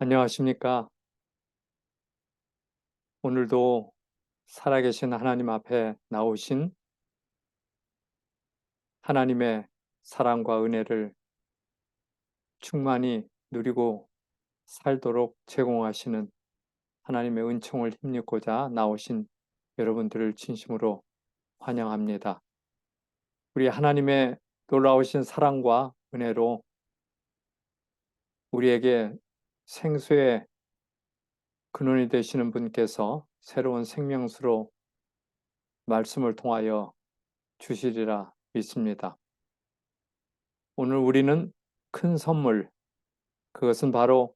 안녕하십니까? 오늘도 살아계신 하나님 앞에 나오신 하나님의 사랑과 은혜를 충만히 누리고 살도록 제공하시는 하나님의 은총을 힘입고자 나오신 여러분들을 진심으로 환영합니다. 우리 하나님의 놀라우신 사랑과 은혜로 우리에게 생수의 근원이 되시는 분께서 새로운 생명수로 말씀을 통하여 주시리라 믿습니다. 오늘 우리는 큰 선물, 그것은 바로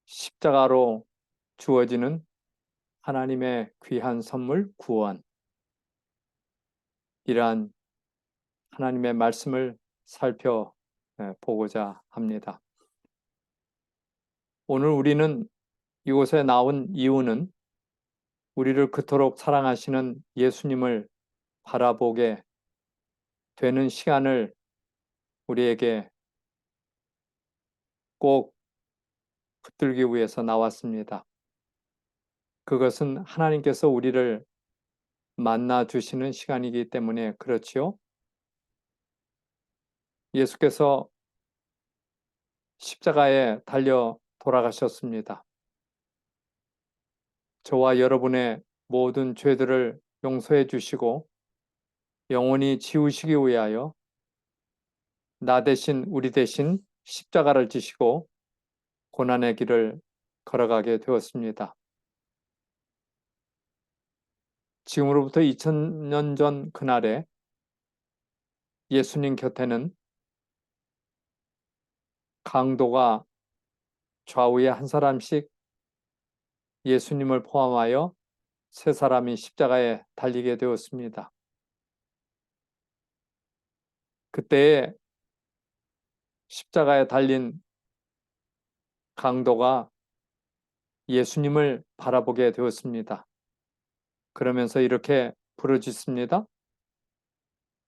십자가로 주어지는 하나님의 귀한 선물 구원, 이러한 하나님의 말씀을 살펴보고자 합니다. 오늘 우리는 이곳에 나온 이유는 우리를 그토록 사랑하시는 예수님을 바라보게 되는 시간을 우리에게 꼭 붙들기 위해서 나왔습니다. 그것은 하나님께서 우리를 만나 주시는 시간이기 때문에 그렇지요. 예수께서 십자가에 달려 돌아가셨습니다. 저와 여러분의 모든 죄들을 용서해 주시고 영원히 지우시기 위하여 나 대신 우리 대신 십자가를 지시고 고난의 길을 걸어가게 되었습니다. 지금으로부터 2000년 전 그날에 예수님 곁에는 강도가 좌우에 한 사람씩 예수님을 포함하여 세 사람이 십자가에 달리게 되었습니다. 그때에 십자가에 달린 강도가 예수님을 바라보게 되었습니다. 그러면서 이렇게 부르짖습니다.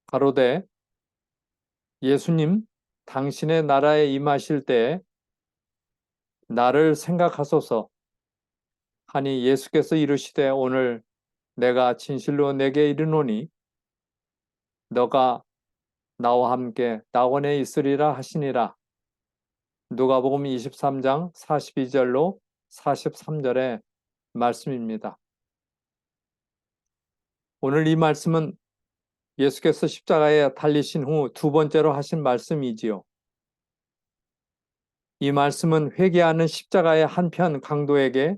가로되 예수님, 당신의 나라에 임하실 때에 나를 생각하소서 하니 예수께서 이르시되 오늘 내가 진실로 내게 이르노니 너가 나와 함께 낙원에 있으리라 하시니라. 누가복음 23장 42절로 43절의 말씀입니다. 오늘 이 말씀은 예수께서 십자가에 달리신 후 두 번째로 하신 말씀이지요. 이 말씀은 회개하는 십자가의 한편 강도에게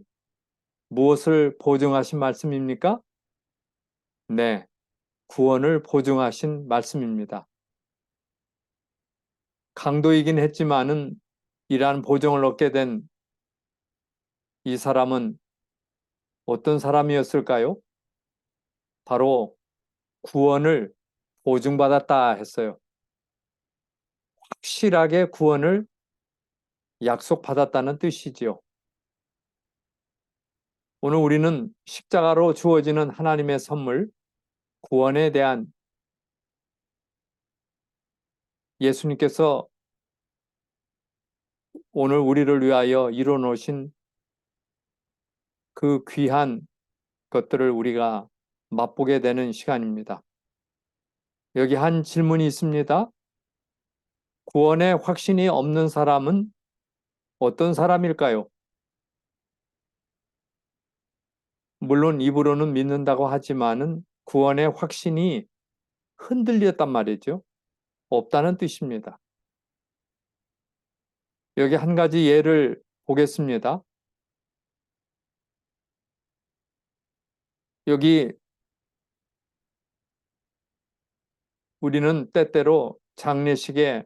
무엇을 보증하신 말씀입니까? 네, 구원을 보증하신 말씀입니다. 강도이긴 했지만은 이러한 보증을 얻게 된 이 사람은 어떤 사람이었을까요? 바로 구원을 보증받았다 했어요. 확실하게 구원을 약속받았다는 뜻이지요. 오늘 우리는 십자가로 주어지는 하나님의 선물, 구원에 대한 예수님께서 오늘 우리를 위하여 이뤄 놓으신 그 귀한 것들을 우리가 맛보게 되는 시간입니다. 여기 한 질문이 있습니다. 구원의 확신이 없는 사람은 어떤 사람일까요? 물론 입으로는 믿는다고 하지만은 구원의 확신이 흔들렸단 말이죠. 없다는 뜻입니다. 여기 한 가지 예를 보겠습니다. 여기 우리는 때때로 장례식에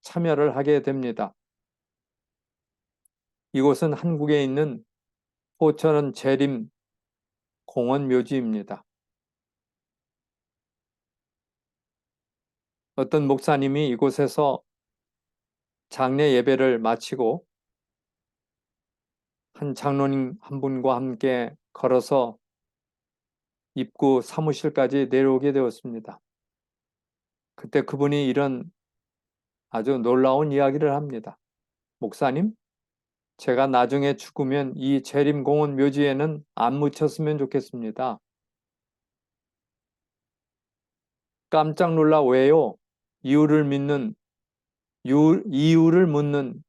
참여를 하게 됩니다. 이곳은 한국에 있는 포천은 재림 공원 묘지입니다. 어떤 목사님이 이곳에서 장례 예배를 마치고 한 장로님 한 분과 함께 걸어서 입구 사무실까지 내려오게 되었습니다. 그때 그분이 이런 아주 놀라운 이야기를 합니다. 목사님, 제가 나중에 죽으면 이 재림공원 묘지에는 안 묻혔으면 좋겠습니다. 깜짝 놀라 왜요? 이유를 믿는, 이유를 묻는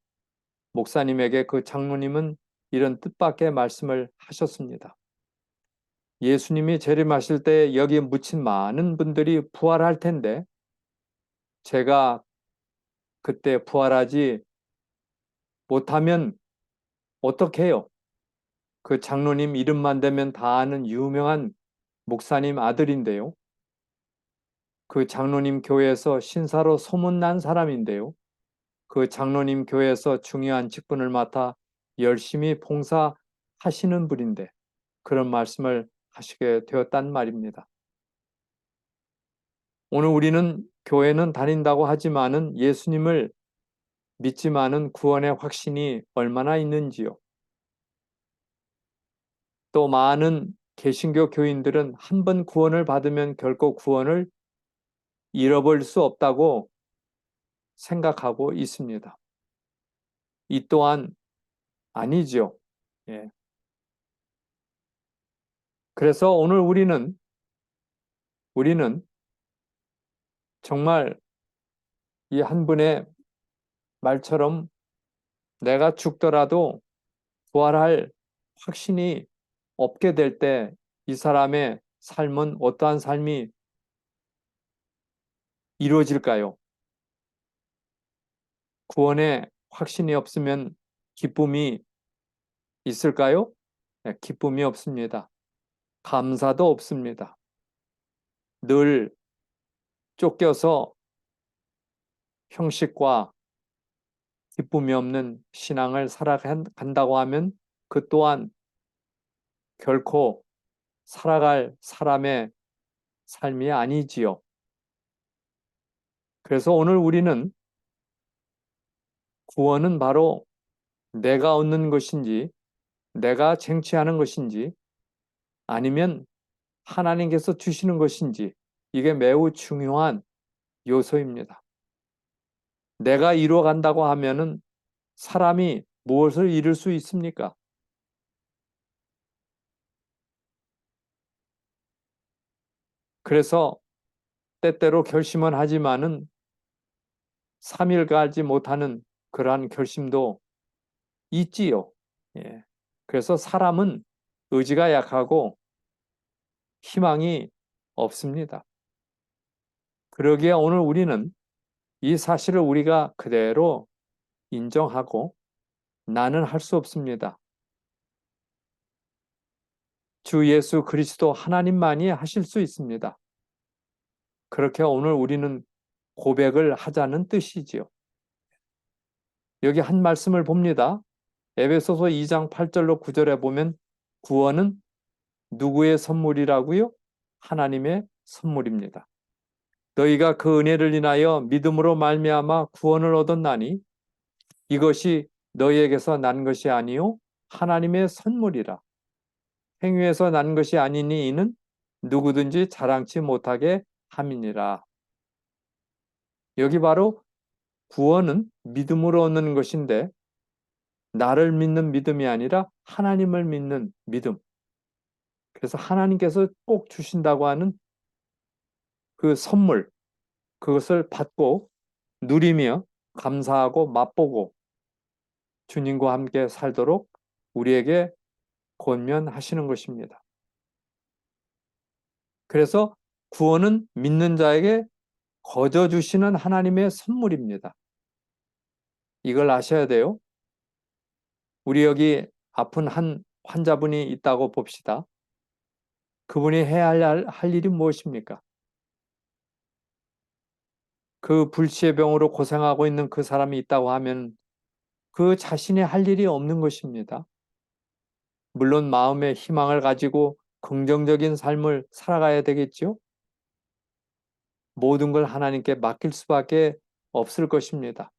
목사님에게 그 장로님은 이런 뜻밖의 말씀을 하셨습니다. 예수님이 재림하실 때 여기에 묻힌 많은 분들이 부활할 텐데 제가 그때 부활하지 못하면 어떻게 해요? 그 장로님 이름만 대면 다 아는 유명한 목사님 아들인데요. 그 장로님 교회에서 신사로 소문난 사람인데요. 그 장로님 교회에서 중요한 직분을 맡아 열심히 봉사하시는 분인데 그런 말씀을 하시게 되었단 말입니다. 오늘 우리는 교회는 다닌다고 하지만은 예수님을 믿지만은 구원의 확신이 얼마나 있는지요. 또 많은 개신교 교인들은 한 번 구원을 받으면 결코 구원을 잃어버릴 수 없다고 생각하고 있습니다. 이 또한 아니죠. 예. 그래서 오늘 우리는 정말 이 한 분의 말처럼 내가 죽더라도 부활할 확신이 없게 될 때 이 사람의 삶은 어떠한 삶이 이루어질까요? 구원에 확신이 없으면 기쁨이 있을까요? 네, 기쁨이 없습니다. 감사도 없습니다. 늘 쫓겨서 형식과 기쁨이 없는 신앙을 살아간다고 하면 그 또한 결코 살아갈 사람의 삶이 아니지요. 그래서 오늘 우리는 구원은 바로 내가 얻는 것인지, 내가 쟁취하는 것인지, 아니면 하나님께서 주시는 것인지, 이게 매우 중요한 요소입니다. 내가 이루어간다고 하면은 사람이 무엇을 이룰 수 있습니까? 그래서 때때로 결심은 하지만은 3일 가지 못하는 그러한 결심도 있지요. 예. 그래서 사람은 의지가 약하고 희망이 없습니다. 그러기에 오늘 우리는 이 사실을 우리가 그대로 인정하고 나는 할 수 없습니다. 주 예수 그리스도 하나님만이 하실 수 있습니다. 그렇게 오늘 우리는 고백을 하자는 뜻이지요. 여기 한 말씀을 봅니다. 에베소서 2장 8절로 9절에 보면 구원은 누구의 선물이라고요? 하나님의 선물입니다. 너희가 그 은혜를 인하여 믿음으로 말미암아 구원을 얻었나니 이것이 너희에게서 난 것이 아니요 하나님의 선물이라. 행위에서 난 것이 아니니 이는 누구든지 자랑치 못하게 함이니라. 여기 바로 구원은 믿음으로 얻는 것인데 나를 믿는 믿음이 아니라 하나님을 믿는 믿음. 그래서 하나님께서 꼭 주신다고 하는 그 선물, 그것을 받고 누리며 감사하고 맛보고 주님과 함께 살도록 우리에게 권면하시는 것입니다. 그래서 구원은 믿는 자에게 거저 주시는 하나님의 선물입니다. 이걸 아셔야 돼요. 우리 여기 아픈 한 환자분이 있다고 봅시다. 그분이 해야 할 일이 무엇입니까? 그 불치의 병으로 고생하고 있는 그 사람이 있다고 하면 그 자신이 할 일이 없는 것입니다. 물론 마음의 희망을 가지고 긍정적인 삶을 살아가야 되겠죠. 모든 걸 하나님께 맡길 수밖에 없을 것입니다.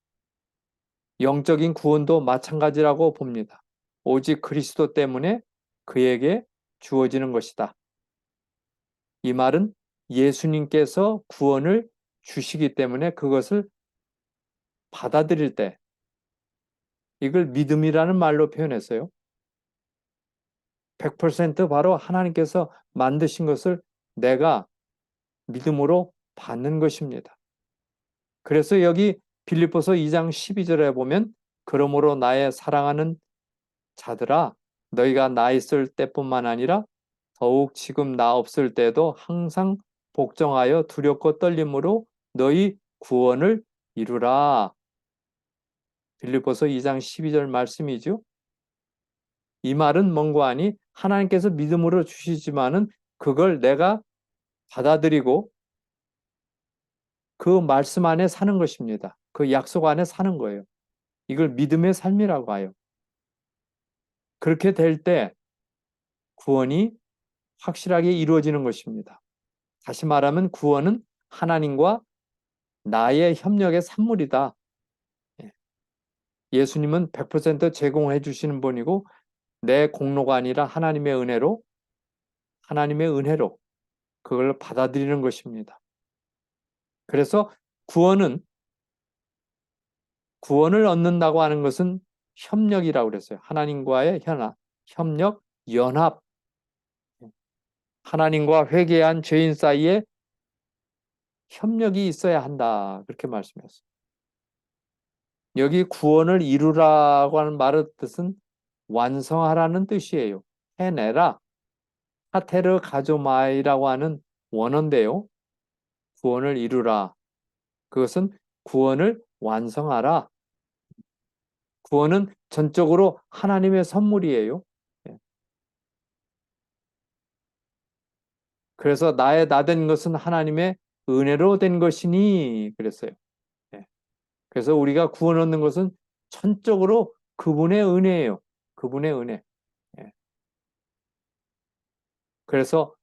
영적인 구원도 마찬가지라고 봅니다. 오직 그리스도 때문에 그에게 주어지는 것이다. 이 말은 예수님께서 구원을 주시기 때문에 그것을 받아들일 때 이걸 믿음이라는 말로 표현했어요. 100% 바로 하나님께서 만드신 것을 내가 믿음으로 받는 것입니다. 그래서 여기 빌립보서 2장 12절에 보면 그러므로 나의 사랑하는 자들아 너희가 나 있을 때뿐만 아니라 더욱 지금 나 없을 때도 항상 복종하여 두렵고 떨림으로 너희 구원을 이루라. 빌립보서 2장 12절 말씀이죠. 이 말은 뭔가 하니 하나님께서 믿음으로 주시지만은 그걸 내가 받아들이고 그 말씀 안에 사는 것입니다. 그 약속 안에 사는 거예요. 이걸 믿음의 삶이라고 해요. 그렇게 될 때 구원이 확실하게 이루어지는 것입니다. 다시 말하면 구원은 하나님과 나의 협력의 산물이다. 예수님은 100% 제공해 주시는 분이고 내 공로가 아니라 하나님의 은혜로 그걸 받아들이는 것입니다. 그래서 구원을 얻는다고 하는 것은 협력이라고 그랬어요. 하나님과의 협력, 연합, 하나님과 회개한 죄인 사이에 협력이 있어야 한다. 그렇게 말씀했어요. 여기 구원을 이루라고 하는 말의 뜻은 완성하라는 뜻이에요. 해내라. 하테르 가조마이라고 하는 원어인데요. 구원을 이루라. 그것은 구원을 완성하라. 구원은 전적으로 하나님의 선물이에요. 그래서 나 된 것은 하나님의 은혜로 된 것이니 그랬어요. 그래서 우리가 구원 얻는 것은 전적으로 그분의 은혜예요. 그분의 은혜. 그래서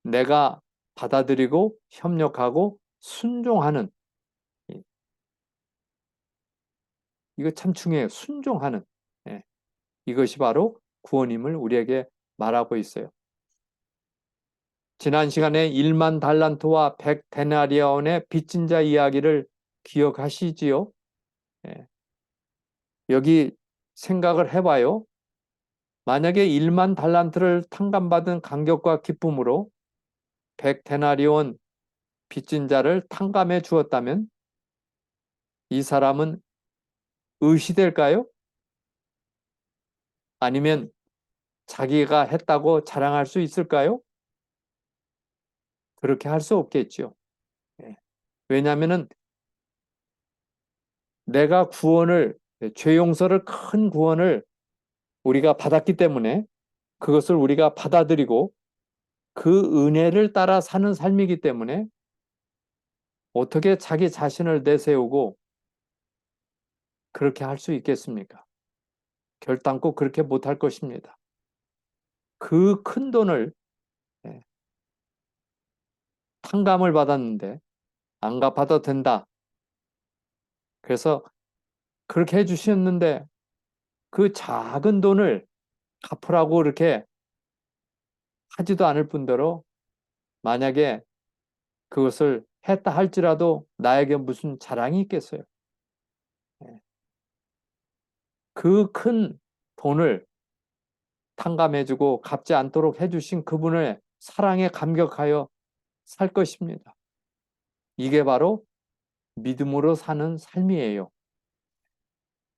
내가 받아들이고 협력하고 순종하는 이거 참 중요해요. 순종하는 이것이 바로 구원임을 우리에게 말하고 있어요. 지난 시간에 1만 달란트와 100데나리온의 빚진 자 이야기를 기억하시지요? 여기 생각을 해봐요. 만약에 1만 달란트를 탕감받은 감격과 기쁨으로 100데나리온 빚진 자를 탕감해 주었다면 이 사람은 의시될까요? 아니면 자기가 했다고 자랑할 수 있을까요? 그렇게 할 수 없겠죠. 왜냐하면 내가 죄 용서를 큰 구원을 우리가 받았기 때문에 그것을 우리가 받아들이고 그 은혜를 따라 사는 삶이기 때문에 어떻게 자기 자신을 내세우고 그렇게 할 수 있겠습니까? 결단코 그렇게 못할 것입니다. 그 큰 돈을 탕감을 받았는데 안 갚아도 된다. 그래서 그렇게 해주셨는데 그 작은 돈을 갚으라고 이렇게 하지도 않을 뿐더러 만약에 그것을 했다 할지라도 나에게 무슨 자랑이 있겠어요. 그 큰 돈을 탕감해주고 갚지 않도록 해주신 그분의 사랑에 감격하여 살 것입니다. 이게 바로 믿음으로 사는 삶이에요.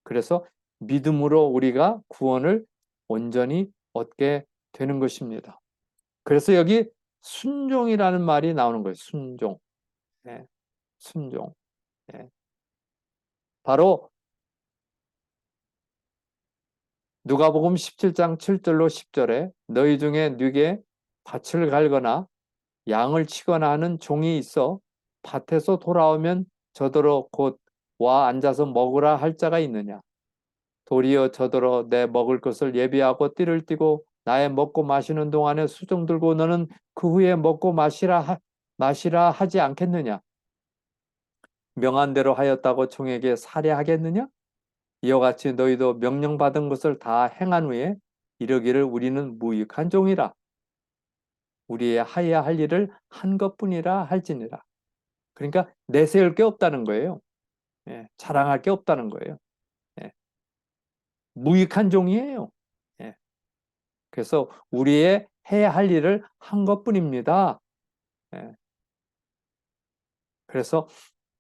그래서 믿음으로 우리가 구원을 온전히 얻게 되는 것입니다. 그래서 여기 순종이라는 말이 나오는 거예요. 순종. 순종. 바로 누가복음 17장 7절로 10절에 너희 중에 뉘게 밭을 갈거나 양을 치거나 하는 종이 있어 밭에서 돌아오면 저더러 곧 와 앉아서 먹으라 할 자가 있느냐. 도리어 저더러 내 먹을 것을 예비하고 띠를 띠고 나의 먹고 마시는 동안에 수종 들고 너는 그 후에 먹고 마시라 하지 않겠느냐. 명한 대로 하였다고 종에게 살해하겠느냐. 이와 같이 너희도 명령받은 것을 다 행한 후에 이르기를 우리는 무익한 종이라. 우리의 하여야 할 일을 한 것뿐이라 할지니라. 그러니까 내세울 게 없다는 거예요. 자랑할 게 없다는 거예요. 무익한 종이에요. 예. 그래서 우리의 해야 할 일을 한 것뿐입니다. 예. 그래서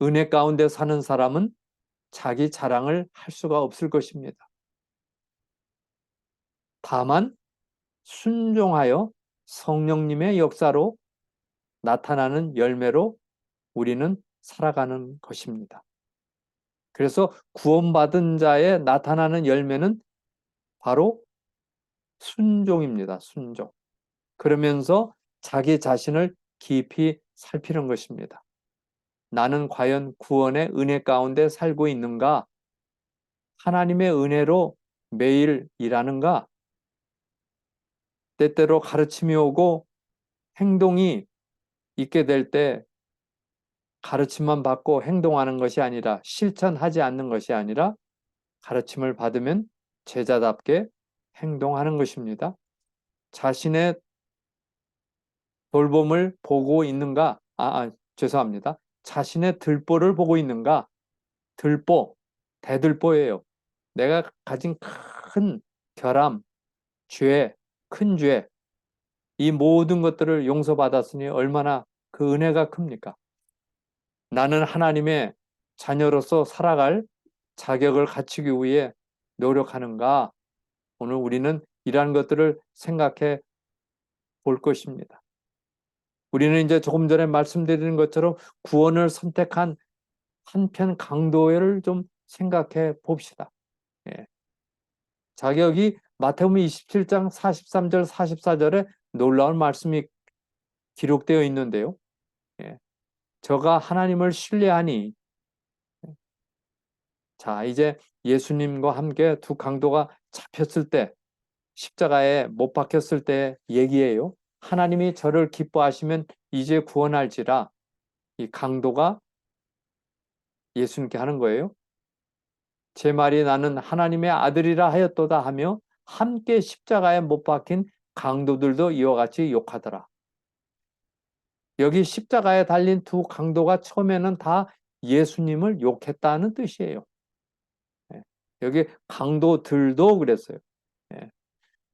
은혜 가운데 사는 사람은 자기 자랑을 할 수가 없을 것입니다. 다만 순종하여 성령님의 역사로 나타나는 열매로 우리는 살아가는 것입니다. 그래서 구원받은 자에 나타나는 열매는 바로 순종입니다. 순종. 그러면서 자기 자신을 깊이 살피는 것입니다. 나는 과연 구원의 은혜 가운데 살고 있는가? 하나님의 은혜로 매일 일하는가? 때때로 가르침이 오고 행동이 있게 될 때 가르침만 받고 행동하는 것이 아니라 실천하지 않는 것이 아니라 가르침을 받으면 제자답게 행동하는 것입니다. 자신의 돌봄을 보고 있는가? 죄송합니다. 자신의 들보를 보고 있는가? 들보, 대들보예요. 내가 가진 큰 결함, 죄, 큰 죄, 이 모든 것들을 용서받았으니 얼마나 그 은혜가 큽니까? 나는 하나님의 자녀로서 살아갈 자격을 갖추기 위해 노력하는가? 오늘 우리는 이러한 것들을 생각해 볼 것입니다. 우리는 이제 조금 전에 말씀드린 것처럼 구원을 선택한 한편 강도를 좀 생각해 봅시다. 예. 자격이 마태복음 27장 43절 44절에 놀라운 말씀이 기록되어 있는데요. 예. 저가 하나님을 신뢰하니, 자, 이제 예수님과 함께 두 강도가 잡혔을 때, 십자가에 못 박혔을 때 얘기예요. 하나님이 저를 기뻐하시면 이제 구원할지라. 이 강도가 예수님께 하는 거예요. 제 말이 나는 하나님의 아들이라 하였도다 하며 함께 십자가에 못 박힌 강도들도 이와 같이 욕하더라. 여기 십자가에 달린 두 강도가 처음에는 다 예수님을 욕했다는 뜻이에요. 여기 강도들도 그랬어요.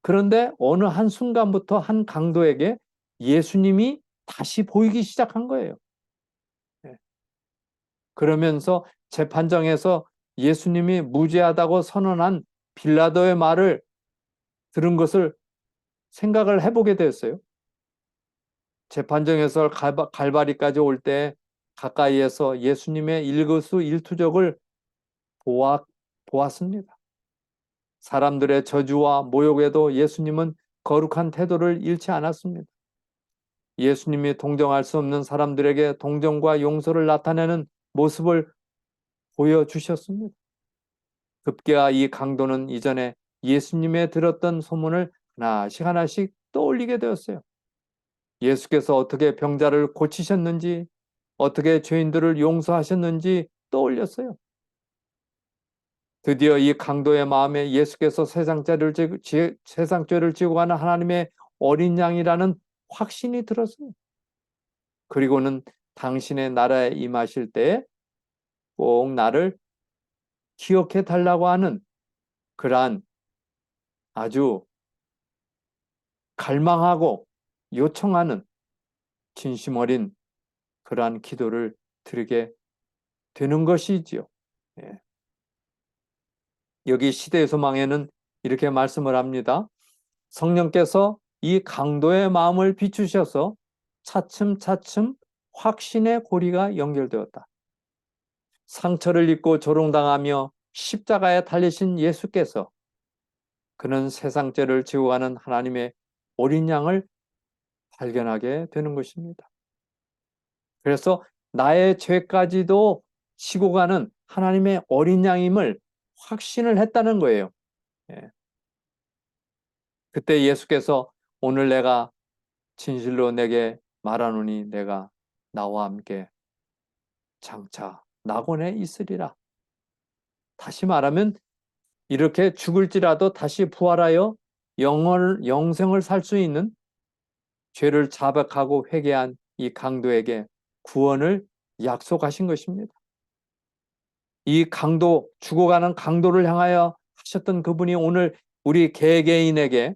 그런데 어느 한순간부터 한 강도에게 예수님이 다시 보이기 시작한 거예요. 그러면서 재판정에서 예수님이 무죄하다고 선언한 빌라도의 말을 들은 것을 생각을 해보게 되었어요. 재판정에서 갈바리까지 올 때 가까이에서 예수님의 일거수일투족을 보았습니다. 사람들의 저주와 모욕에도 예수님은 거룩한 태도를 잃지 않았습니다. 예수님이 동정할 수 없는 사람들에게 동정과 용서를 나타내는 모습을 보여주셨습니다. 급기야 이 강도는 이전에 예수님의 들었던 소문을 하나씩 하나씩 떠올리게 되었어요. 예수께서 어떻게 병자를 고치셨는지, 어떻게 죄인들을 용서하셨는지 떠올렸어요. 드디어 이 강도의 마음에 예수께서 세상죄를 지고 가는 하나님의 어린 양이라는 확신이 들었어요. 그리고는 당신의 나라에 임하실 때 꼭 나를 기억해 달라고 하는 그러한 아주 갈망하고 요청하는 진심 어린 그러한 기도를 드리게 되는 것이지요. 예. 여기 시대의 소망에는 이렇게 말씀을 합니다. 성령께서 이 강도의 마음을 비추셔서 차츰차츰 확신의 고리가 연결되었다. 상처를 입고 조롱당하며 십자가에 달리신 예수께서 그는 세상 죄를 지고 가는 하나님의 어린 양을 발견하게 되는 것입니다. 그래서 나의 죄까지도 지고 가는 하나님의 어린 양임을 확신을 했다는 거예요. 예. 그때 예수께서 오늘 내가 진실로 내게 말하노니 내가 나와 함께 장차 낙원에 있으리라. 다시 말하면 이렇게 죽을지라도 다시 부활하여 영생을 살 수 있는 죄를 자백하고 회개한 이 강도에게 구원을 약속하신 것입니다. 이 강도, 죽어가는 강도를 향하여 하셨던 그분이 오늘 우리 개개인에게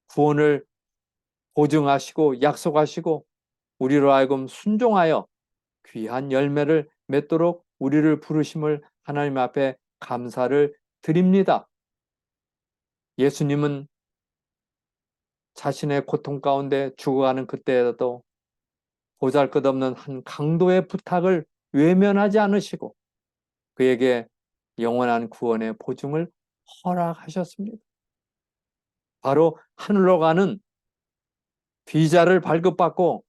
구원을 보증하시고 약속하시고 우리로 하여금 순종하여 귀한 열매를 맺도록 우리를 부르심을 하나님 앞에 감사를 드립니다. 예수님은 자신의 고통 가운데 죽어가는 그때에도 보잘것없는 한 강도의 부탁을 외면하지 않으시고 그에게 영원한 구원의 보증을 허락하셨습니다. 바로 하늘로 가는 비자를 발급받고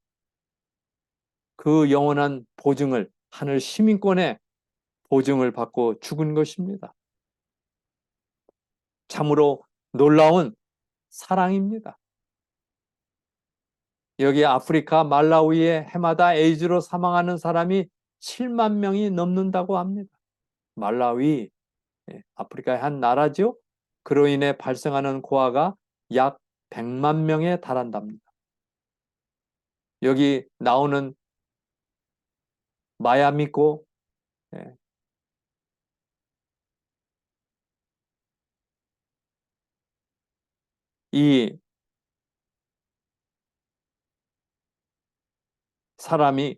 그 영원한 보증을 하늘 시민권의 보증을 받고 죽은 것입니다. 참으로 놀라운 사랑입니다. 여기 아프리카 말라위에 해마다 에이즈로 사망하는 사람이 7만 명이 넘는다고 합니다. 말라위, 아프리카의 한 나라죠. 그로 인해 발생하는 고아가 약 100만 명에 달한답니다. 여기 나오는 마야미고 이 사람이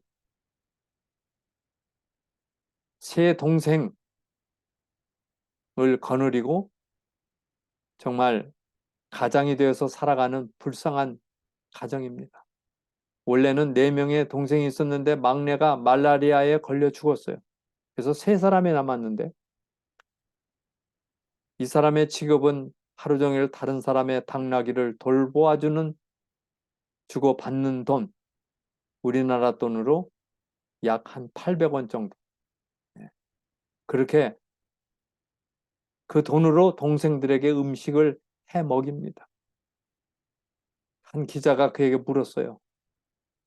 세 동생을 거느리고 정말 가장이 되어서 살아가는 불쌍한 가정입니다. 원래는 4명의 동생이 있었는데 막내가 말라리아에 걸려 죽었어요. 그래서 3사람이 남았는데 이 사람의 직업은 하루 종일 다른 사람의 당나귀를 돌보아주는 주고받는 돈, 우리나라 돈으로 약 한 800원 정도. 그렇게 그 돈으로 동생들에게 음식을 해 먹입니다. 한 기자가 그에게 물었어요.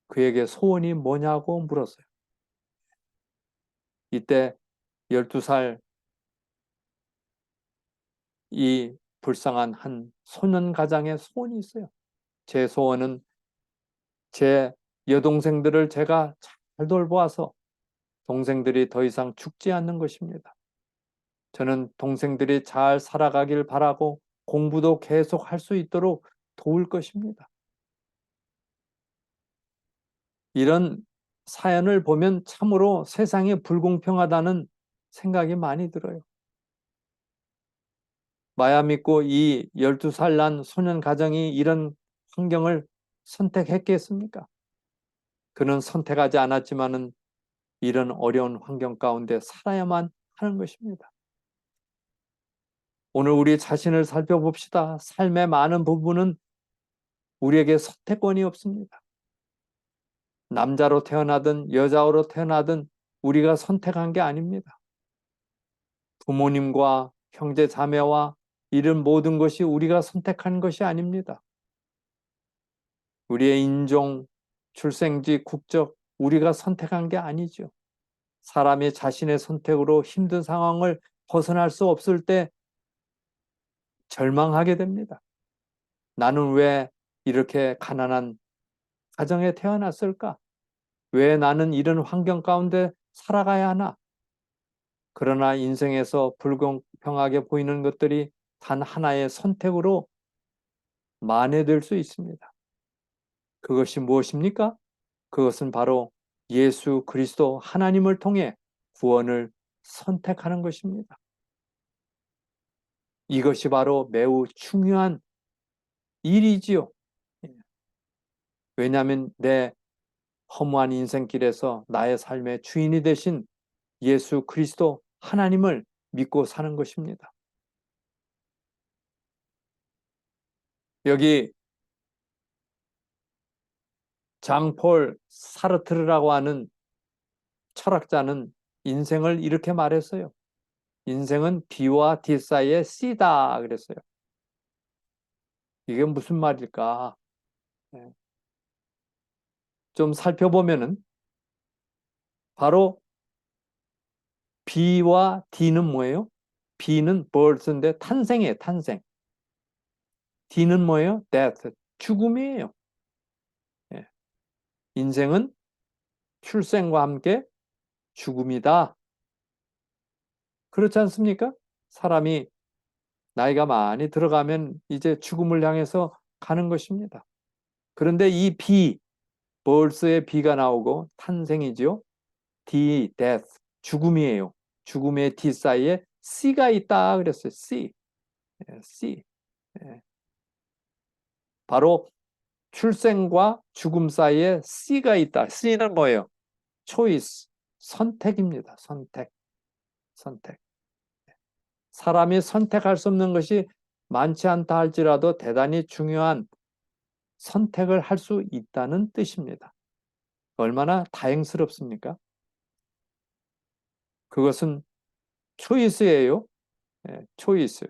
그에게 소원이 뭐냐고 물었어요. 이때 12살 이 불쌍한 한 소년 가장의 소원이 있어요. 제 소원은 제 여동생들을 제가 잘 돌보아서 동생들이 더 이상 죽지 않는 것입니다. 저는 동생들이 잘 살아가길 바라고 공부도 계속 할 수 있도록 도울 것입니다. 이런 사연을 보면 참으로 세상이 불공평하다는 생각이 많이 들어요. 마야 믿고 이 12살 난 소년 가정이 이런 환경을 선택했겠습니까? 그는 선택하지 않았지만은 이런 어려운 환경 가운데 살아야만 하는 것입니다. 오늘 우리 자신을 살펴봅시다. 삶의 많은 부분은 우리에게 선택권이 없습니다. 남자로 태어나든 여자로 태어나든 우리가 선택한 게 아닙니다. 부모님과 형제 자매와 이런 모든 것이 우리가 선택한 것이 아닙니다. 우리의 인종, 출생지, 국적 우리가 선택한 게 아니죠. 사람이 자신의 선택으로 힘든 상황을 벗어날 수 없을 때 절망하게 됩니다. 나는 왜 이렇게 가난한 가정에 태어났을까? 왜 나는 이런 환경 가운데 살아가야 하나? 그러나 인생에서 불공평하게 보이는 것들이 단 하나의 선택으로 만회될 수 있습니다. 그것이 무엇입니까? 그것은 바로 예수 그리스도 하나님을 통해 구원을 선택하는 것입니다. 이것이 바로 매우 중요한 일이지요. 왜냐하면 내 허무한 인생길에서 나의 삶의 주인이 되신 예수 그리스도 하나님을 믿고 사는 것입니다. 여기 장폴 사르트르라고 하는 철학자는 인생을 이렇게 말했어요. 인생은 B와 D 사이의 C다 그랬어요. 이게 무슨 말일까? 좀 살펴보면은 바로 B와 D는 뭐예요? B는 birth인데 탄생이에요, 탄생. D는 뭐예요? death, 죽음이에요. 인생은 출생과 함께 죽음이다. 그렇지 않습니까? 사람이 나이가 많이 들어가면 이제 죽음을 향해서 가는 것입니다. 그런데 이 비, 벌스의 비가 나오고 탄생이죠. D, death, 죽음이에요. 죽음의 D 사이에 C가 있다 그랬어요. C, C. 바로 출생과 죽음 사이에 C가 있다. C는 뭐예요? choice, 선택입니다. 선택, 선택. 사람이 선택할 수 없는 것이 많지 않다 할지라도 대단히 중요한 선택을 할 수 있다는 뜻입니다. 얼마나 다행스럽습니까? 그것은 초이스예요. 초이스.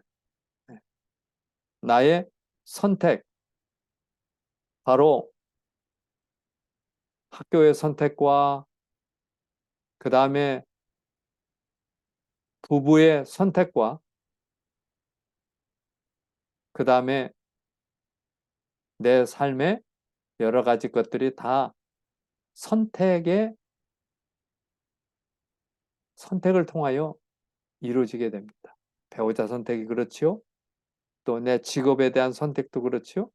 나의 선택. 바로 학교의 선택과 그 다음에 부부의 선택과 그 다음에 내 삶의 여러 가지 것들이 다 선택을 통하여 이루어지게 됩니다. 배우자 선택이 그렇지요. 또 내 직업에 대한 선택도 그렇지요.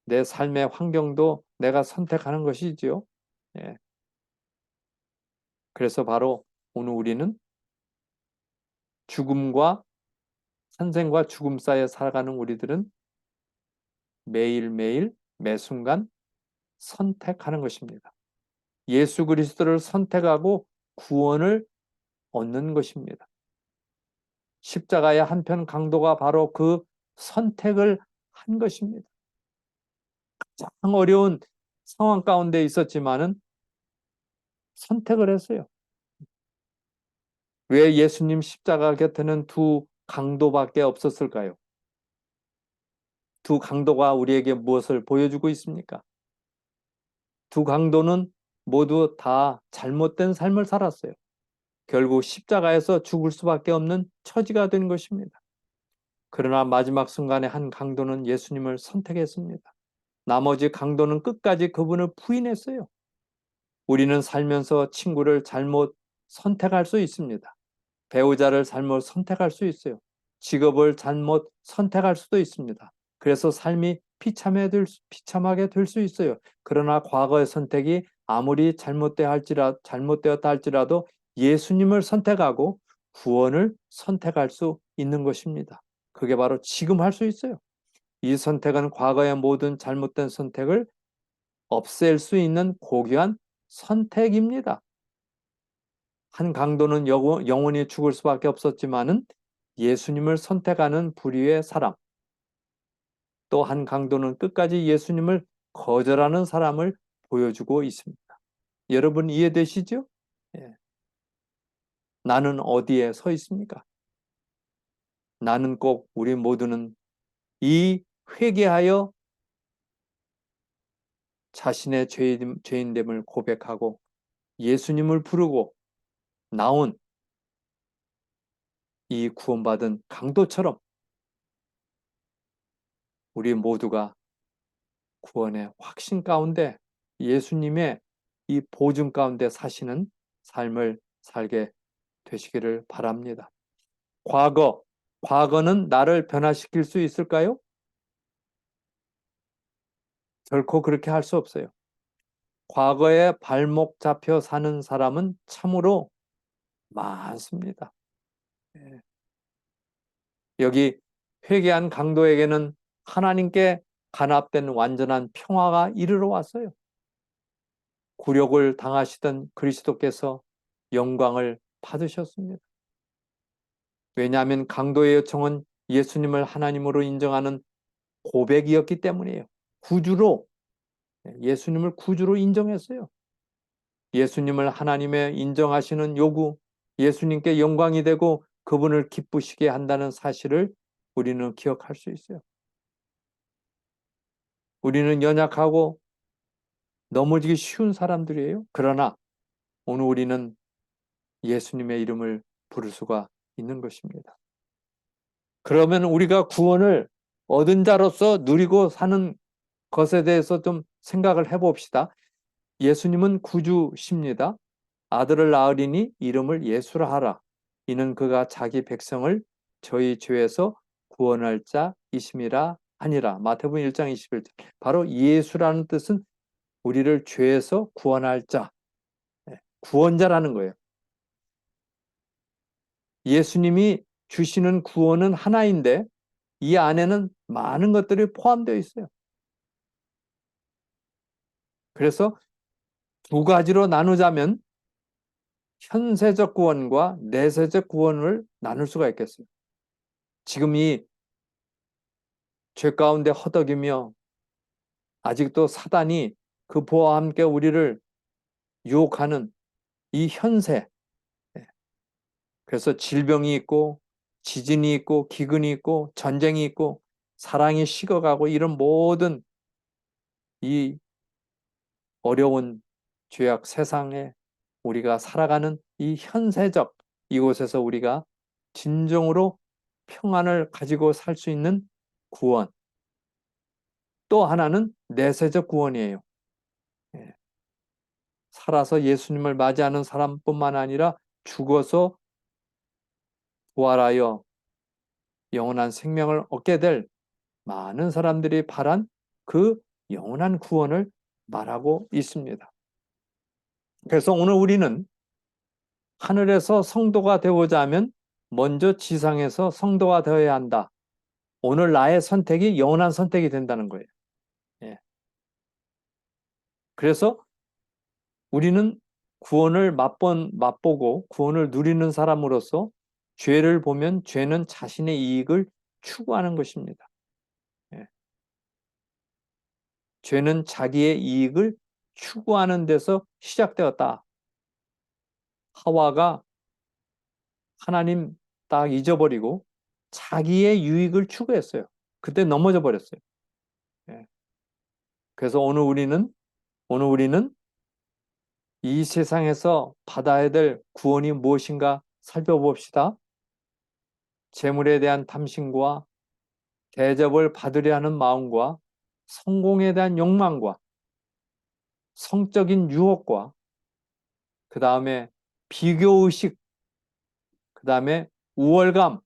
내 삶의 환경도 내가 선택하는 것이지요. 예. 그래서 바로 오늘 우리는 죽음과 탄생과 죽음 사이에 살아가는 우리들은 매일매일 매순간 선택하는 것입니다. 예수 그리스도를 선택하고 구원을 얻는 것입니다. 십자가의 한편 강도가 바로 그 선택을 한 것입니다. 가장 어려운 상황 가운데 있었지만은 선택을 했어요. 왜 예수님 십자가 곁에는 두 강도밖에 없었을까요? 두 강도가 우리에게 무엇을 보여주고 있습니까? 두 강도는 모두 다 잘못된 삶을 살았어요. 결국 십자가에서 죽을 수밖에 없는 처지가 된 것입니다. 그러나 마지막 순간에 한 강도는 예수님을 선택했습니다. 나머지 강도는 끝까지 그분을 부인했어요. 우리는 살면서 친구를 잘못 선택할 수 있습니다. 배우자를 잘못 선택할 수 있어요. 직업을 잘못 선택할 수도 있습니다. 그래서 삶이 비참하게 될 수 있어요. 그러나 과거의 선택이 아무리 잘못되었다 할지라도 예수님을 선택하고 구원을 선택할 수 있는 것입니다. 그게 바로 지금 할 수 있어요. 이 선택은 과거의 모든 잘못된 선택을 없앨 수 있는 고귀한 선택입니다. 한 강도는 영원히 죽을 수밖에 없었지만은 예수님을 선택하는 불의의 사람, 또 한 강도는 끝까지 예수님을 거절하는 사람을 보여주고 있습니다. 여러분 이해되시죠? 예. 나는 어디에 서 있습니까? 나는 꼭 우리 모두는 이 회개하여 자신의 죄인됨을 고백하고 예수님을 부르고 나온 이 구원받은 강도처럼 우리 모두가 구원의 확신 가운데 예수님의 이 보증 가운데 사시는 삶을 살게 되시기를 바랍니다. 과거는 나를 변화시킬 수 있을까요? 결코 그렇게 할 수 없어요. 과거에 발목 잡혀 사는 사람은 참으로 많습니다. 여기 회개한 강도에게는 하나님께 간합된 완전한 평화가 이르러 왔어요. 굴욕을 당하시던 그리스도께서 영광을 받으셨습니다. 왜냐하면 강도의 요청은 예수님을 하나님으로 인정하는 고백이었기 때문이에요. 예수님을 구주로 인정했어요. 예수님을 하나님의 인정하시는 요구, 예수님께 영광이 되고 그분을 기쁘시게 한다는 사실을 우리는 기억할 수 있어요. 우리는 연약하고 넘어지기 쉬운 사람들이에요. 그러나 오늘 우리는 예수님의 이름을 부를 수가 있는 것입니다. 그러면 우리가 구원을 얻은 자로서 누리고 사는 것에 대해서 좀 생각을 해봅시다. 예수님은 구주십니다. 아들을 낳으리니 이름을 예수라 하라. 이는 그가 자기 백성을 저희 죄에서 구원할 자이심이라 하니라. 마태복음 1장 21절. 바로 예수라는 뜻은 우리를 죄에서 구원할 자, 구원자라는 거예요. 예수님이 주시는 구원은 하나인데 이 안에는 많은 것들이 포함되어 있어요. 그래서 두 가지로 나누자면 현세적 구원과 내세적 구원을 나눌 수가 있겠어요. 지금 이 죄 가운데 허덕이며 아직도 사단이 그 보와 함께 우리를 유혹하는 이 현세. 그래서 질병이 있고 지진이 있고 기근이 있고 전쟁이 있고 사랑이 식어가고 이런 모든 이 어려운 죄악 세상에 우리가 살아가는 이 현세적 이곳에서 우리가 진정으로 평안을 가지고 살 수 있는 구원. 또 하나는 내세적 구원이에요. 살아서 예수님을 맞이하는 사람뿐만 아니라 죽어서 부활하여 영원한 생명을 얻게 될 많은 사람들이 바란 그 영원한 구원을 말하고 있습니다. 그래서 오늘 우리는 하늘에서 성도가 되고자 하면 먼저 지상에서 성도가 되어야 한다. 오늘 나의 선택이 영원한 선택이 된다는 거예요. 예. 그래서 우리는 구원을 맛보고 구원을 누리는 사람으로서 죄를 보면 죄는 자신의 이익을 추구하는 것입니다. 예. 죄는 자기의 이익을 추구하는 데서 시작되었다. 하와가 하나님 딱 잊어버리고 자기의 유익을 추구했어요. 그때 넘어져 버렸어요. 예. 그래서 오늘 우리는 이 세상에서 받아야 될 구원이 무엇인가 살펴봅시다. 재물에 대한 탐심과 대접을 받으려 하는 마음과 성공에 대한 욕망과 성적인 유혹과 그 다음에 비교의식, 그 다음에 우월감,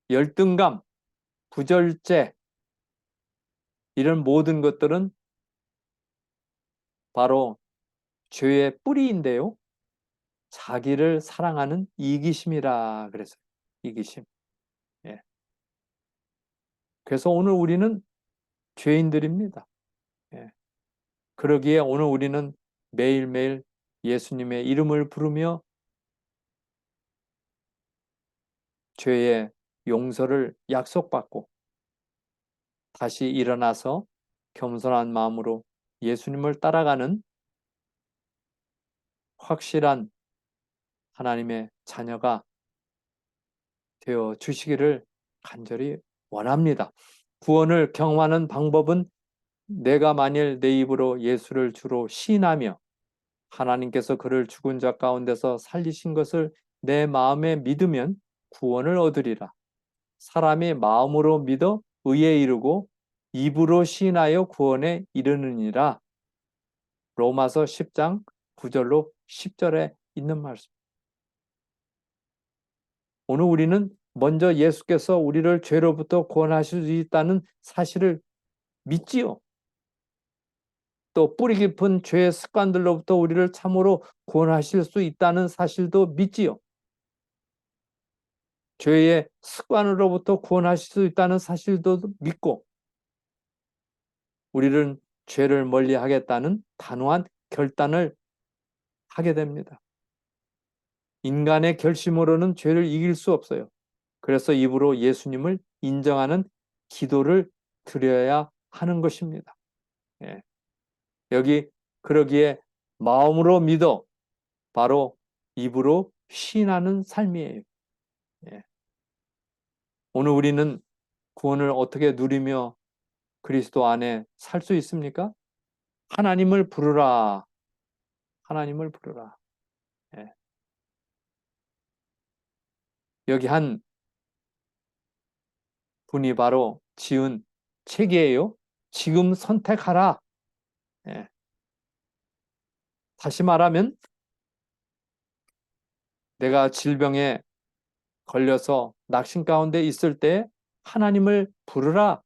열등감, 부절제 이런 모든 것들은 바로 죄의 뿌리인데요. 자기를 사랑하는 이기심이라 그랬어요. 이기심. 예. 그래서 오늘 우리는 죄인들입니다. 예. 그러기에 오늘 우리는 매일매일 예수님의 이름을 부르며 죄의 용서를 약속받고 다시 일어나서 겸손한 마음으로 예수님을 따라가는 확실한 하나님의 자녀가 되어 주시기를 간절히 원합니다. 구원을 경험하는 방법은 내가 만일 내 입으로 예수를 주로 시인하며 하나님께서 그를 죽은 자 가운데서 살리신 것을 내 마음에 믿으면 구원을 얻으리라. 사람이 마음으로 믿어 의에 이르고 입으로 시인하여 구원에 이르느니라. 로마서 10장 9절로 10절에 있는 말씀. 오늘 우리는 먼저 예수께서 우리를 죄로부터 구원하실 수 있다는 사실을 믿지요. 또 뿌리 깊은 죄의 습관들로부터 우리를 참으로 구원하실 수 있다는 사실도 믿지요. 죄의 습관으로부터 구원하실 수 있다는 사실도 믿고 우리는 죄를 멀리하겠다는 단호한 결단을 하게 됩니다. 인간의 결심으로는 죄를 이길 수 없어요. 그래서 입으로 예수님을 인정하는 기도를 드려야 하는 것입니다. 예. 여기 그러기에 마음으로 믿어 바로 입으로 시인하는 삶이에요. 예. 오늘 우리는 구원을 어떻게 누리며 그리스도 안에 살 수 있습니까? 하나님을 부르라. 하나님을 부르라. 예. 여기 한 분이 바로 지은 책이에요. 지금 선택하라. 예. 다시 말하면 내가 질병에 걸려서 낙심 가운데 있을 때 하나님을 부르라.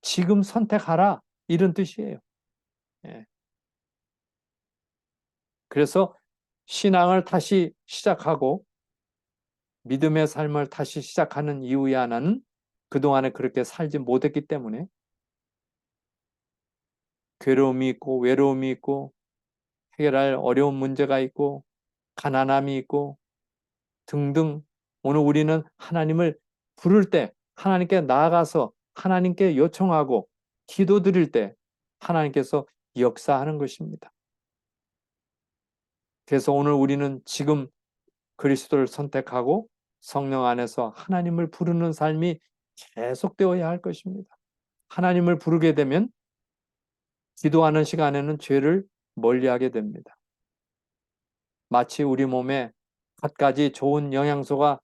지금 선택하라. 이런 뜻이에요. 예. 그래서 신앙을 다시 시작하고 믿음의 삶을 다시 시작하는 이유의 하나는 그동안에 그렇게 살지 못했기 때문에 괴로움이 있고 외로움이 있고 해결할 어려운 문제가 있고 가난함이 있고 등등. 오늘 우리는 하나님을 부를 때 하나님께 나아가서 하나님께 요청하고 기도드릴 때 하나님께서 역사하는 것입니다. 그래서 오늘 우리는 지금 그리스도를 선택하고 성령 안에서 하나님을 부르는 삶이 계속되어야 할 것입니다. 하나님을 부르게 되면 기도하는 시간에는 죄를 멀리하게 됩니다. 마치 우리 몸에 갖가지 좋은 영양소가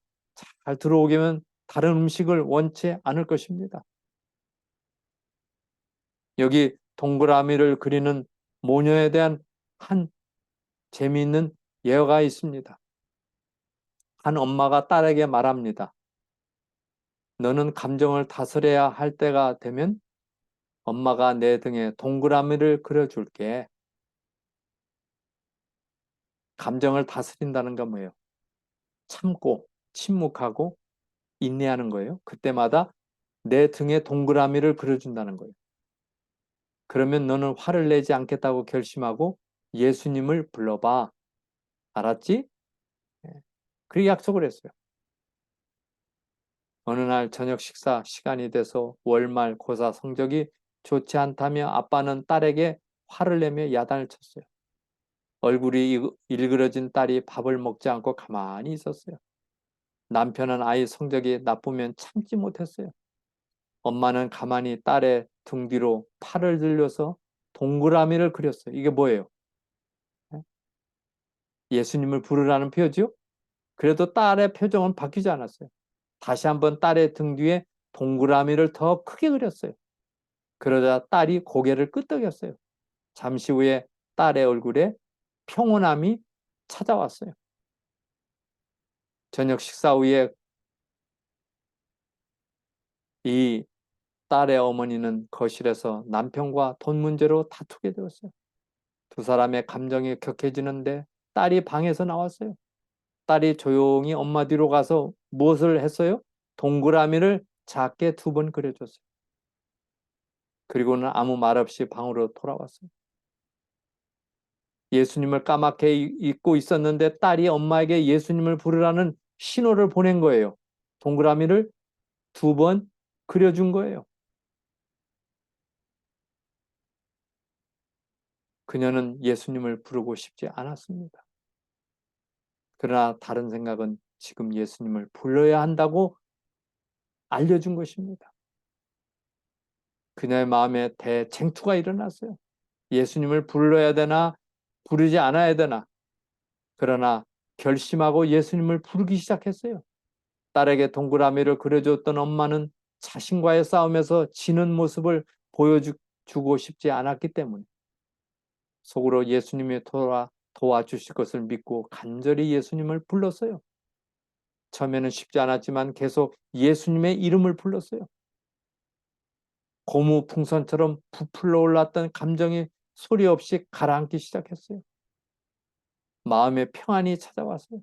잘 들어오게 다른 음식을 원치 않을 것입니다. 여기 동그라미를 그리는 모녀에 대한 한 재미있는 예화가 있습니다. 한 엄마가 딸에게 말합니다. 너는 감정을 다스려야 할 때가 되면 엄마가 내 등에 동그라미를 그려줄게. 감정을 다스린다는 건 뭐예요? 참고, 침묵하고, 인내하는 거예요. 그때마다 내 등에 동그라미를 그려준다는 거예요. 그러면 너는 화를 내지 않겠다고 결심하고 예수님을 불러봐. 알았지? 그렇게 약속을 했어요. 어느 날 저녁 식사 시간이 돼서 월말 고사 성적이 좋지 않다며 아빠는 딸에게 화를 내며 야단을 쳤어요. 얼굴이 일그러진 딸이 밥을 먹지 않고 가만히 있었어요. 남편은 아이 성적이 나쁘면 참지 못했어요. 엄마는 가만히 딸의 등 뒤로 팔을 들려서 동그라미를 그렸어요. 이게 뭐예요? 예수님을 부르라는 표지요? 그래도 딸의 표정은 바뀌지 않았어요. 다시 한번 딸의 등 뒤에 동그라미를 더 크게 그렸어요. 그러자 딸이 고개를 끄덕였어요. 잠시 후에 딸의 얼굴에 평온함이 찾아왔어요. 저녁 식사 후에 이 딸의 어머니는 거실에서 남편과 돈 문제로 다투게 되었어요. 두 사람의 감정이 격해지는데 딸이 방에서 나왔어요. 딸이 조용히 엄마 뒤로 가서 무엇을 했어요? 동그라미를 작게 2번 그려줬어요. 그리고는 아무 말 없이 방으로 돌아왔어요. 예수님을 까맣게 잊고 있었는데 딸이 엄마에게 예수님을 부르라는 신호를 보낸 거예요. 동그라미를 2번 그려준 거예요. 그녀는 예수님을 부르고 싶지 않았습니다. 그러나 다른 생각은 지금 예수님을 불러야 한다고 알려준 것입니다. 그녀의 마음에 대쟁투가 일어났어요. 예수님을 불러야 되나 부르지 않아야 되나. 그러나 결심하고 예수님을 부르기 시작했어요. 딸에게 동그라미를 그려줬던 엄마는 자신과의 싸움에서 지는 모습을 보여주고 싶지 않았기 때문에 속으로 예수님이 도와주실 것을 믿고 간절히 예수님을 불렀어요. 처음에는 쉽지 않았지만 계속 예수님의 이름을 불렀어요. 고무풍선처럼 부풀러 올랐던 감정이 소리 없이 가라앉기 시작했어요. 마음의 평안이 찾아왔어요.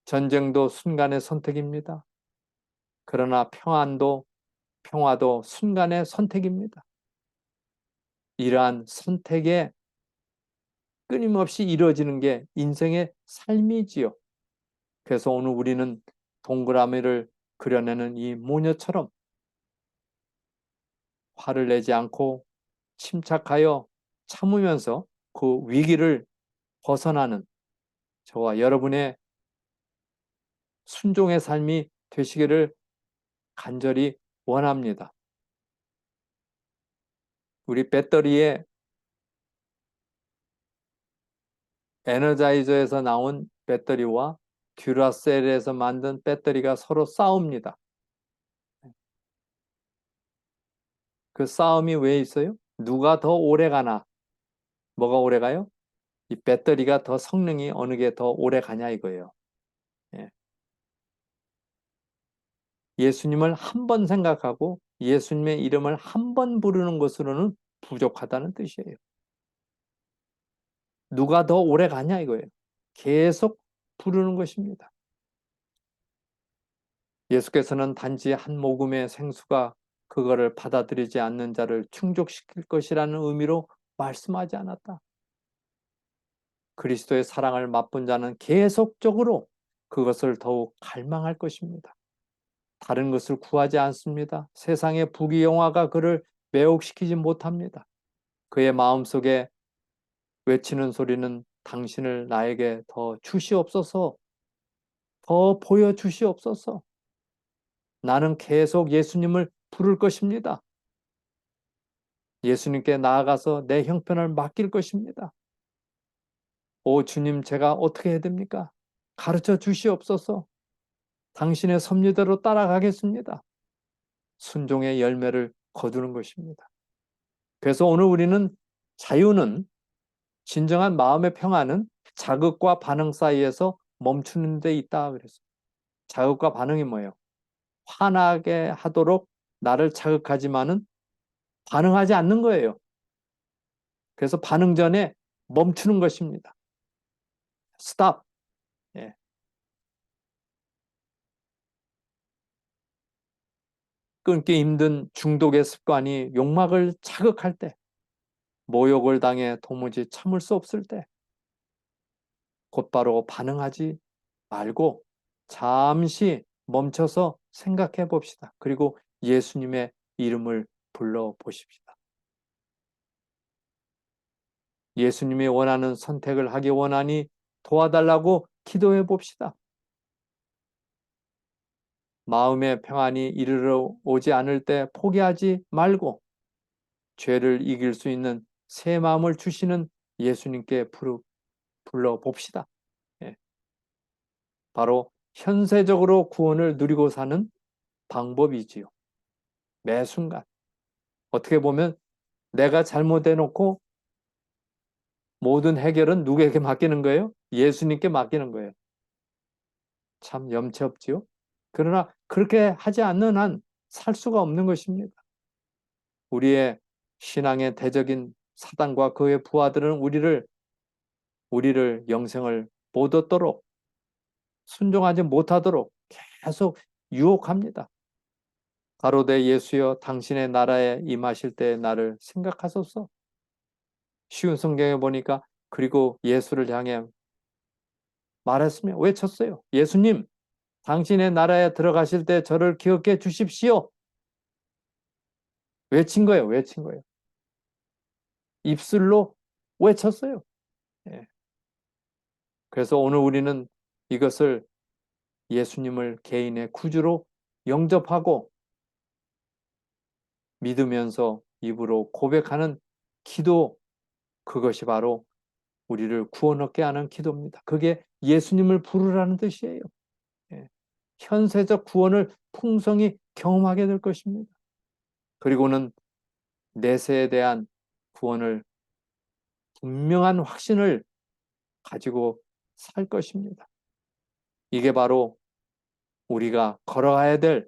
전쟁도 순간의 선택입니다. 그러나 평화도 순간의 선택입니다. 이러한 선택에 끊임없이 이루어지는 게 인생의 삶이지요. 그래서 오늘 우리는 동그라미를 그려내는 이 모녀처럼 화를 내지 않고 침착하여 참으면서 그 위기를 벗어나는 저와 여러분의 순종의 삶이 되시기를 간절히 원합니다. 우리 배터리에 에너자이저에서 나온 배터리와 듀라셀에서 만든 배터리가 서로 싸웁니다. 그 싸움이 왜 있어요? 누가 더 오래 가나? 뭐가 오래 가요? 이 배터리가 더 성능이 어느 게 더 오래 가냐 이거예요. 예. 예수님을 한 번 생각하고 예수님의 이름을 한 번 부르는 것으로는 부족하다는 뜻이에요. 누가 더 오래 가냐 이거예요. 계속 부르는 것입니다. 예수께서는 단지 한 모금의 생수가 그거를 받아들이지 않는 자를 충족시킬 것이라는 의미로 말씀하지 않았다. 그리스도의 사랑을 맛본 자는 계속적으로 그것을 더욱 갈망할 것입니다. 다른 것을 구하지 않습니다. 세상의 부귀영화가 그를 매혹시키지 못합니다. 그의 마음속에 외치는 소리는 당신을 나에게 더 주시옵소서, 더 보여주시옵소서. 나는 계속 예수님을 부를 것입니다. 예수님께 나아가서 내 형편을 맡길 것입니다. 오 주님, 제가 어떻게 해야 됩니까? 가르쳐 주시옵소서. 당신의 섭리대로 따라가겠습니다. 순종의 열매를 거두는 것입니다. 그래서 오늘 우리는 자유는, 진정한 마음의 평안은 자극과 반응 사이에서 멈추는 데 있다 그랬어요. 자극과 반응이 뭐예요? 화나게 하도록 나를 자극하지만은 반응하지 않는 거예요. 그래서 반응 전에 멈추는 것입니다. 스탑. 예. 끊기 힘든 중독의 습관이 욕망을 자극할 때, 모욕을 당해 도무지 참을 수 없을 때 곧바로 반응하지 말고 잠시 멈춰서 생각해 봅시다. 그리고 예수님의 이름을 불러 보십시다. 예수님이 원하는 선택을 하기 원하니 도와달라고 기도해 봅시다. 마음의 평안이 이르러 오지 않을 때 포기하지 말고 죄를 이길 수 있는 새 마음을 주시는 예수님께 불러 봅시다. 예. 바로 현세적으로 구원을 누리고 사는 방법이지요. 매 순간. 어떻게 보면 내가 잘못해 놓고 모든 해결은 누구에게 맡기는 거예요? 예수님께 맡기는 거예요. 참 염치 없지요? 그러나 그렇게 하지 않는 한 살 수가 없는 것입니다. 우리의 신앙의 대적인 사단과 그의 부하들은 우리를 영생을 못 얻도록, 순종하지 못하도록 계속 유혹합니다. 가로되 예수여 당신의 나라에 임하실 때 나를 생각하소서. 쉬운 성경에 보니까 그리고 예수를 향해 말했으며 외쳤어요. 예수님, 당신의 나라에 들어가실 때 저를 기억해 주십시오. 외친 거예요. 외친 거예요. 입술로 외쳤어요. 예. 그래서 오늘 우리는 이것을 예수님을 개인의 구주로 영접하고 믿으면서 입으로 고백하는 기도, 그것이 바로 우리를 구원 얻게 하는 기도입니다. 그게 예수님을 부르라는 뜻이에요. 예. 현세적 구원을 풍성히 경험하게 될 것입니다. 그리고는 내세에 대한 구원을, 분명한 확신을 가지고 살 것입니다. 이게 바로 우리가 걸어가야 될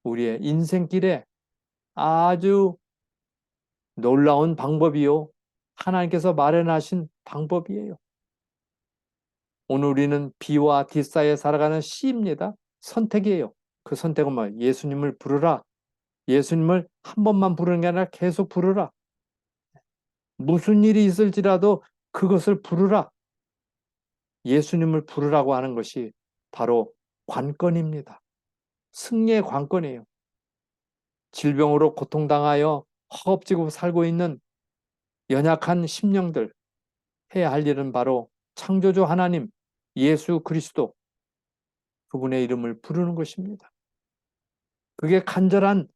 우리의 인생길에 아주 놀라운 방법이요. 하나님께서 마련하신 방법이에요. 오늘 우리는 B와 D 사이에 살아가는 C입니다. 선택이에요. 그 선택은 뭐 예수님을 부르라. 예수님을 한 번만 부르는 게 아니라 계속 부르라. 무슨 일이 있을지라도 그것을 부르라. 예수님을 부르라고 하는 것이 바로 관건입니다. 승리의 관건이에요. 질병으로 고통당하여 허겁지겁 살고 있는 연약한 심령들, 해야 할 일은 바로 창조주 하나님, 예수 그리스도, 그분의 이름을 부르는 것입니다. 그게 간절한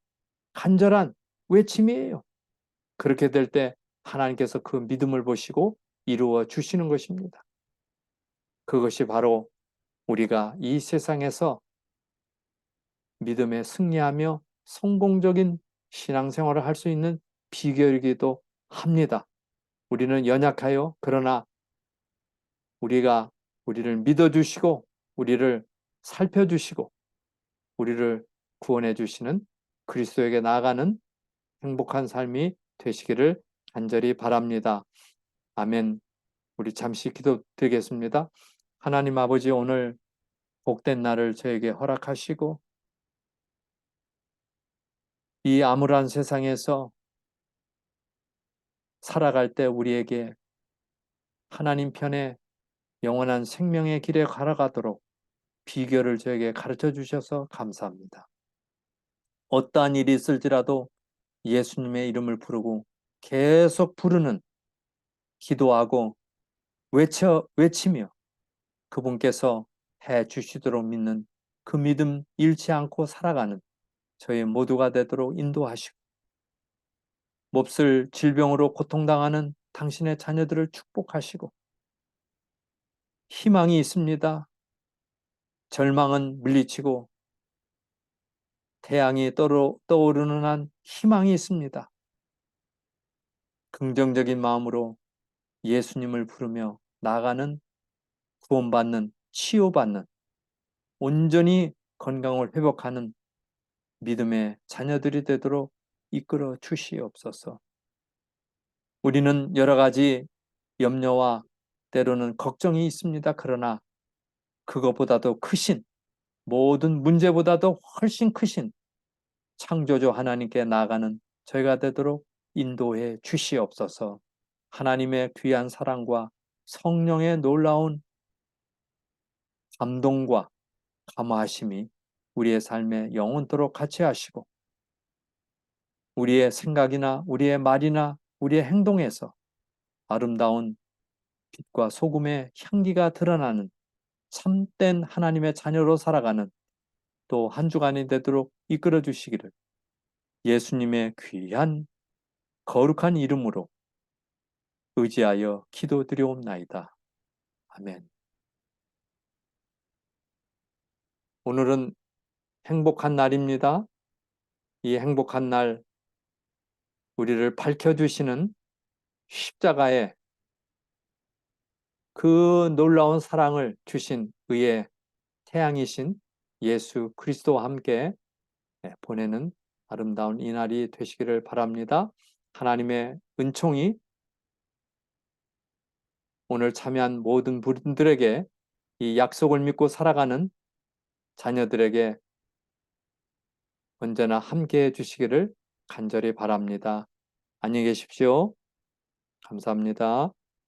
외침이에요. 그렇게 될 때 하나님께서 그 믿음을 보시고 이루어 주시는 것입니다. 그것이 바로 우리가 이 세상에서 믿음에 승리하며 성공적인 신앙생활을 할 수 있는 비결이기도 합니다. 우리는 연약하여 그러나 우리가 우리를 믿어주시고 우리를 살펴주시고 우리를 구원해 주시는 그리스도에게 나아가는 행복한 삶이 되시기를 간절히 바랍니다. 아멘. 우리 잠시 기도드리겠습니다. 하나님 아버지, 오늘 복된 날을 저에게 허락하시고 이 암울한 세상에서 살아갈 때 우리에게 하나님 편에 영원한 생명의 길에 걸어가도록 비결을 저에게 가르쳐 주셔서 감사합니다. 어떠한 일이 있을지라도 예수님의 이름을 부르고 계속 부르는, 기도하고 외치며 그분께서 해 주시도록 믿는 그 믿음 잃지 않고 살아가는 저희 모두가 되도록 인도하시고, 몹쓸 질병으로 고통당하는 당신의 자녀들을 축복하시고, 희망이 있습니다. 절망은 물리치고 태양이 떠오르는 한 희망이 있습니다. 긍정적인 마음으로 예수님을 부르며 나아가는, 구원받는, 치유받는, 온전히 건강을 회복하는 믿음의 자녀들이 되도록 이끌어 주시옵소서. 우리는 여러 가지 염려와 때로는 걱정이 있습니다. 그러나 그것보다도 크신, 모든 문제보다도 훨씬 크신 창조주 하나님께 나아가는 저희가 되도록 인도해 주시옵소서. 하나님의 귀한 사랑과 성령의 놀라운 감동과 감화하심이 우리의 삶에 영원토록 같이 하시고, 우리의 생각이나 우리의 말이나 우리의 행동에서 아름다운 빛과 소금의 향기가 드러나는 참된 하나님의 자녀로 살아가는 또 한 주간이 되도록 이끌어 주시기를 예수님의 귀한 거룩한 이름으로 의지하여 기도드리옵나이다. 아멘. 오늘은 행복한 날입니다. 이 행복한 날 우리를 밝혀주시는 십자가의 그 놀라운 사랑을 주신 의의 태양이신 예수 그리스도와 함께 보내는 아름다운 이날이 되시기를 바랍니다. 하나님의 은총이 오늘 참여한 모든 분들에게, 이 약속을 믿고 살아가는 자녀들에게 언제나 함께 해 주시기를 간절히 바랍니다. 안녕히 계십시오. 감사합니다.